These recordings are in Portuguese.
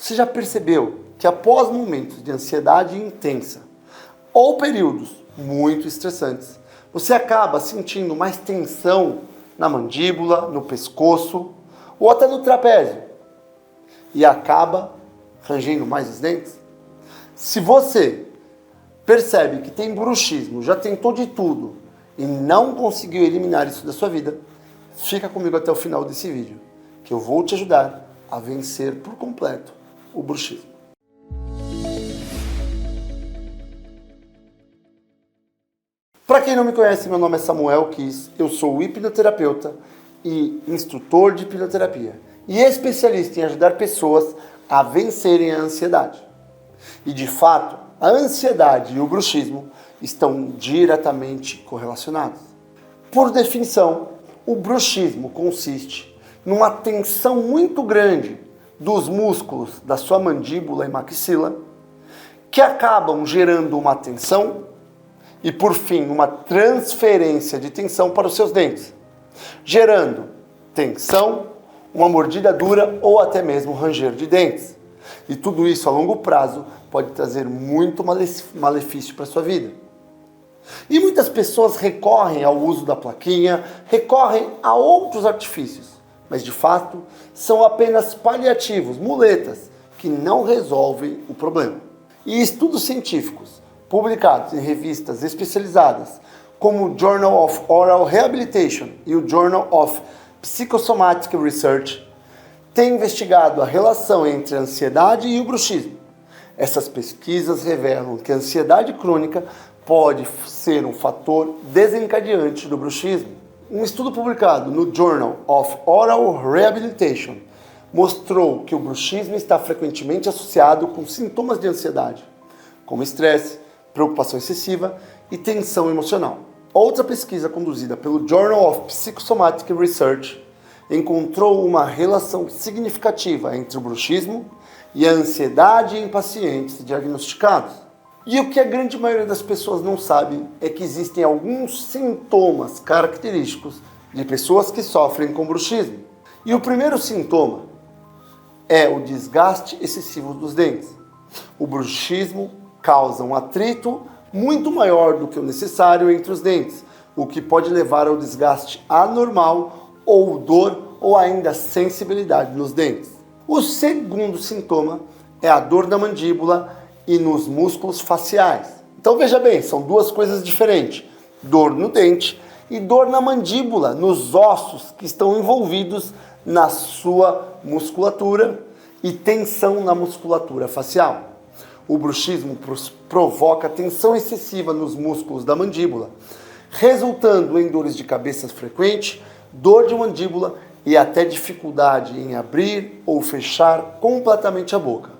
Você já percebeu que após momentos de ansiedade intensa ou períodos muito estressantes, você acaba sentindo mais tensão na mandíbula, no pescoço ou até no trapézio e acaba rangendo mais os dentes? Se você percebe que tem bruxismo, já tentou de tudo e não conseguiu eliminar isso da sua vida, fica comigo até o final desse vídeo, que eu vou te ajudar a vencer por completo o bruxismo. Para quem não me conhece, meu nome é Samuel Kiss, eu sou hipnoterapeuta e instrutor de hipnoterapia e especialista em ajudar pessoas a vencerem a ansiedade. E de fato, a ansiedade e o bruxismo estão diretamente correlacionados. Por definição, o bruxismo consiste numa tensão muito grande dos músculos da sua mandíbula e maxila, que acabam gerando uma tensão e, por fim, uma transferência de tensão para os seus dentes, gerando tensão, uma mordida dura ou até mesmo ranger de dentes. E tudo isso a longo prazo pode trazer muito malefício para a sua vida. E muitas pessoas recorrem ao uso da plaquinha, recorrem a outros artifícios, mas de fato são apenas paliativos, muletas, que não resolvem o problema. E estudos científicos publicados em revistas especializadas, como o Journal of Oral Rehabilitation e o Journal of Psychosomatic Research, têm investigado a relação entre a ansiedade e o bruxismo. Essas pesquisas revelam que a ansiedade crônica pode ser um fator desencadeante do bruxismo. Um estudo publicado no Journal of Oral Rehabilitation mostrou que o bruxismo está frequentemente associado com sintomas de ansiedade, como estresse, preocupação excessiva e tensão emocional. Outra pesquisa conduzida pelo Journal of Psychosomatic Research encontrou uma relação significativa entre o bruxismo e a ansiedade em pacientes diagnosticados. E o que a grande maioria das pessoas não sabe é que existem alguns sintomas característicos de pessoas que sofrem com bruxismo. E o primeiro sintoma é o desgaste excessivo dos dentes. O bruxismo causa um atrito muito maior do que o necessário entre os dentes, o que pode levar ao desgaste anormal ou dor ou ainda sensibilidade nos dentes. O segundo sintoma é a dor na mandíbula e nos músculos faciais. Então veja bem, são duas coisas diferentes. Dor no dente e dor na mandíbula, nos ossos que estão envolvidos na sua musculatura e tensão na musculatura facial. O bruxismo provoca tensão excessiva nos músculos da mandíbula, resultando em dores de cabeça frequente, dor de mandíbula e até dificuldade em abrir ou fechar completamente a boca.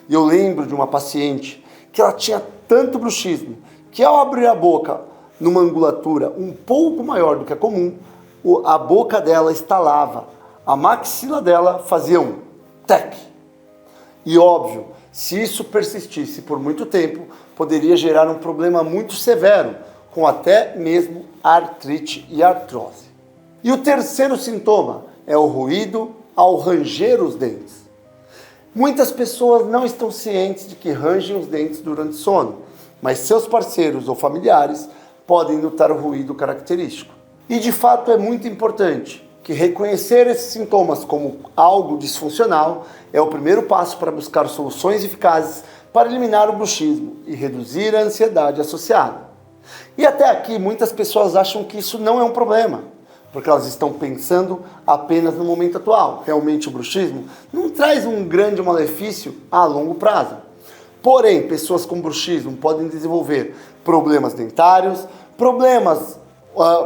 E eu lembro de uma paciente que ela tinha tanto bruxismo que ao abrir a boca numa angulatura um pouco maior do que a comum, a boca dela estalava, a maxila dela fazia um tec. E óbvio, se isso persistisse por muito tempo, poderia gerar um problema muito severo, com até mesmo artrite e artrose. E o terceiro sintoma é o ruído ao ranger os dentes. Muitas pessoas não estão cientes de que rangem os dentes durante o sono, mas seus parceiros ou familiares podem notar o ruído característico. E de fato é muito importante que reconhecer esses sintomas como algo disfuncional é o primeiro passo para buscar soluções eficazes para eliminar o bruxismo e reduzir a ansiedade associada. E até aqui muitas pessoas acham que isso não é um problema, porque elas estão pensando apenas no momento atual. Realmente o bruxismo não traz um grande malefício a longo prazo. Porém, pessoas com bruxismo podem desenvolver problemas dentários, problemas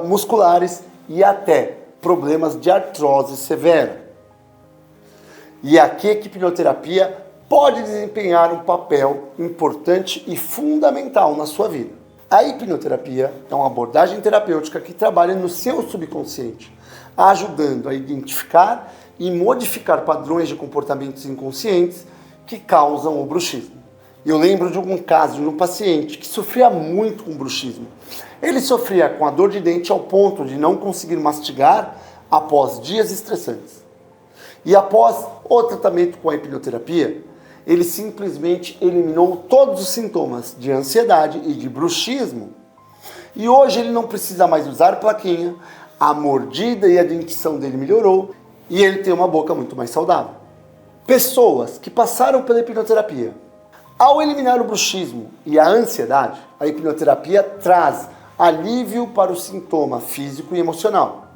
musculares e até problemas de artrose severa. E aqui a hipnoterapia pode desempenhar um papel importante e fundamental na sua vida. A hipnoterapia é uma abordagem terapêutica que trabalha no seu subconsciente, ajudando a identificar e modificar padrões de comportamentos inconscientes que causam o bruxismo. Eu lembro de um caso de um paciente que sofria muito com bruxismo. Ele sofria com a dor de dente ao ponto de não conseguir mastigar após dias estressantes. E após o tratamento com a hipnoterapia, ele simplesmente eliminou todos os sintomas de ansiedade e de bruxismo. E hoje ele não precisa mais usar plaquinha, a mordida e a dentição dele melhorou e ele tem uma boca muito mais saudável. Pessoas que passaram pela hipnoterapia, ao eliminar o bruxismo e a ansiedade, a hipnoterapia traz alívio para o sintoma físico e emocional.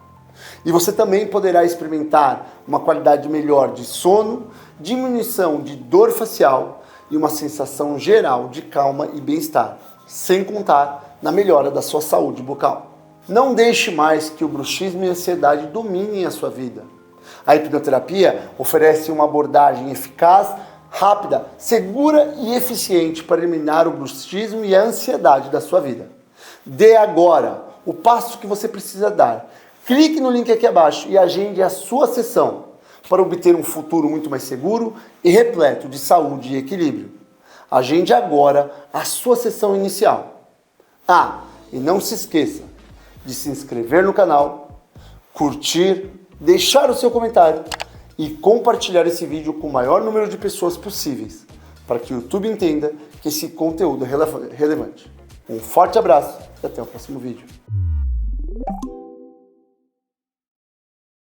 E você também poderá experimentar uma qualidade melhor de sono, diminuição de dor facial e uma sensação geral de calma e bem-estar, sem contar na melhora da sua saúde bucal. Não deixe mais que o bruxismo e a ansiedade dominem a sua vida. A hipnoterapia oferece uma abordagem eficaz, rápida, segura e eficiente para eliminar o bruxismo e a ansiedade da sua vida. Dê agora o passo que você precisa dar. Clique no link aqui abaixo e agende a sua sessão para obter um futuro muito mais seguro e repleto de saúde e equilíbrio. Agende agora a sua sessão inicial. E não se esqueça de se inscrever no canal, curtir, deixar o seu comentário e compartilhar esse vídeo com o maior número de pessoas possíveis, para que o YouTube entenda que esse conteúdo é relevante. Um forte abraço e até o próximo vídeo.